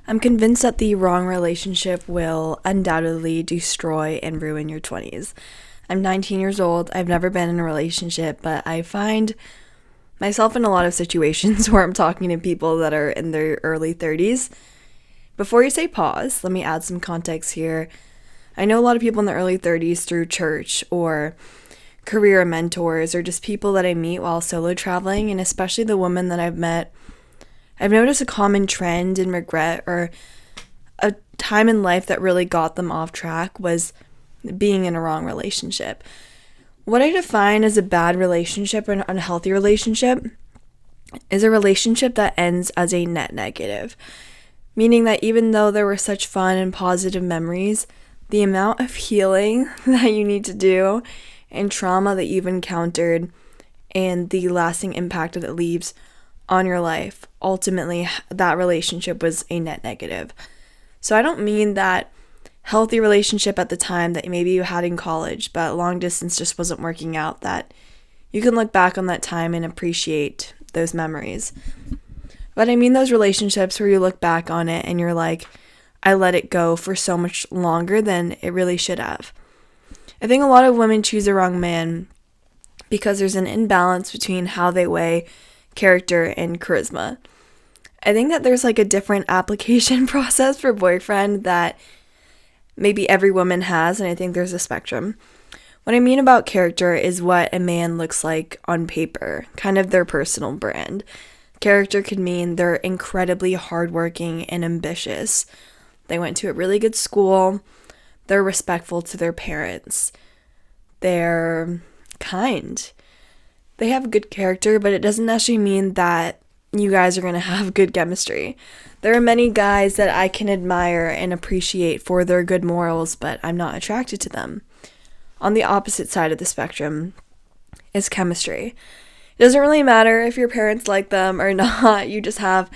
I'm convinced that the wrong relationship will undoubtedly destroy and ruin your 20s. I'm 19 years old. I've never been in a relationship, but I find myself in a lot of situations where I'm talking to people that are in their early 30s. Before you say pause, let me add some context here. I know a lot of people in the early 30s through church or career mentors or just people that I meet while solo traveling, and especially the women that I've met. I've noticed a common trend in regret or a time in life that really got them off track was being in a wrong relationship. What I define as a bad relationship or an unhealthy relationship is a relationship that ends as a net negative, meaning that even though there were such fun and positive memories, the amount of healing that you need to do and trauma that you've encountered and the lasting impact that it leaves on your life, ultimately that relationship was a net negative. So I don't mean that healthy relationship at the time that maybe you had in college, but long distance just wasn't working out, that you can look back on that time and appreciate those memories. But I mean those relationships where you look back on it and you're like, I let it go for so much longer than it really should have. I think a lot of women choose the wrong man because there's an imbalance between how they weigh character and charisma. I think that there's like a different application process for boyfriend that maybe every woman has, and I think there's a spectrum. What I mean about character is what a man looks like on paper, kind of their personal brand. Character could mean they're incredibly hardworking and ambitious. They went to a really good school. They're respectful to their parents. They're kind. They have good character, but it doesn't actually mean that you guys are going to have good chemistry. There are many guys that I can admire and appreciate for their good morals, but I'm not attracted to them. On the opposite side of the spectrum is chemistry. It doesn't really matter if your parents like them or not, you just have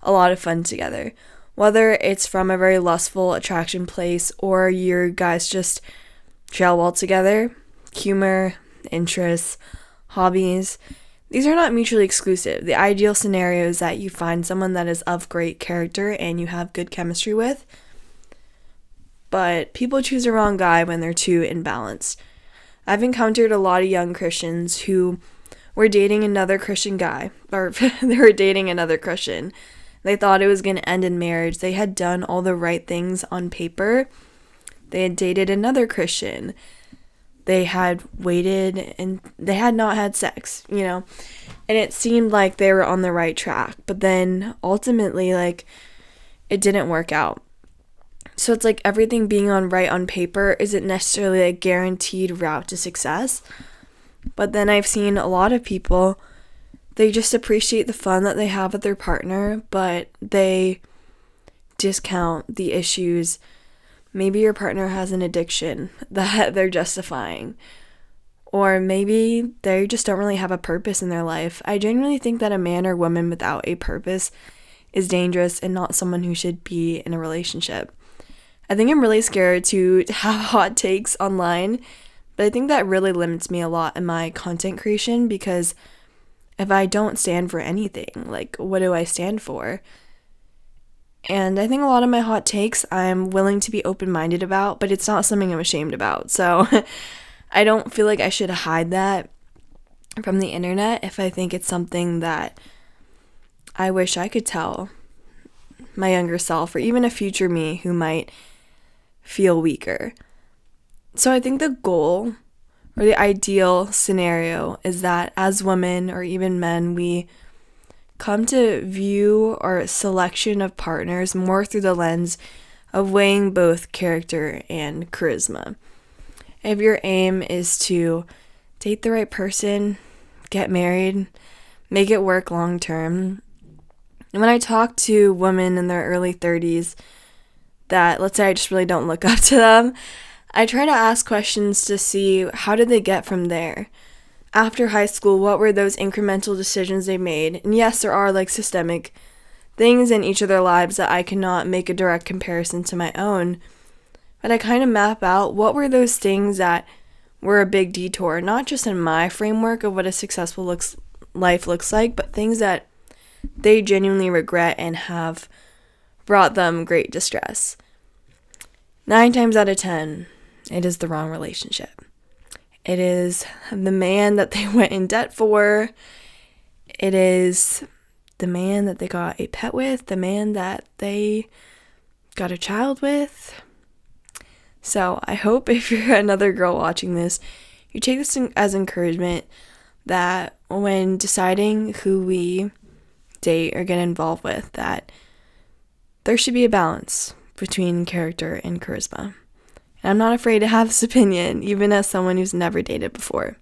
a lot of fun together. Whether it's from a very lustful attraction place or you guys just gel well together, humor, interests, hobbies, these are not mutually exclusive. The ideal scenario is that you find someone that is of great character and you have good chemistry with, but people choose the wrong guy when they're too imbalanced. I've encountered a lot of young Christians who were dating another Christian guy, or they were dating another Christian. They thought it was going to end in marriage. They had done all the right things on paper. They had dated another Christian. They had waited and they had not had sex, and it seemed like they were on the right track, but then ultimately, it didn't work out. So it's like everything being right on paper isn't necessarily a guaranteed route to success, but then I've seen a lot of people, they just appreciate the fun that they have with their partner, but they discount the issues. Maybe your partner has an addiction that they're justifying. Or maybe they just don't really have a purpose in their life. I genuinely think that a man or woman without a purpose is dangerous and not someone who should be in a relationship. I think I'm really scared to have hot takes online, but I think that really limits me a lot in my content creation because if I don't stand for anything, what do I stand for? And I think a lot of my hot takes I'm willing to be open-minded about, but it's not something I'm ashamed about. So I don't feel like I should hide that from the internet if I think it's something that I wish I could tell my younger self or even a future me who might feel weaker. So I think the goal or the ideal scenario is that as women or even men, we come to view our selection of partners more through the lens of weighing both character and charisma. If your aim is to date the right person, get married, make it work long term, and when I talk to women in their early 30s that, let's say I just really don't look up to them, I try to ask questions to see how did they get from there. After high school, what were those incremental decisions they made? And yes, there are systemic things in each of their lives that I cannot make a direct comparison to my own. But I kind of map out what were those things that were a big detour, not just in my framework of what a successful life looks like, but things that they genuinely regret and have brought them great distress. 9 times out of 10, it is the wrong relationship. It is the man that they went in debt for. It is the man that they got a pet with, the man that they got a child with. So I hope if you're another girl watching this, you take this as encouragement that when deciding who we date or get involved with, that there should be a balance between character and charisma. And I'm not afraid to have this opinion, even as someone who's never dated before.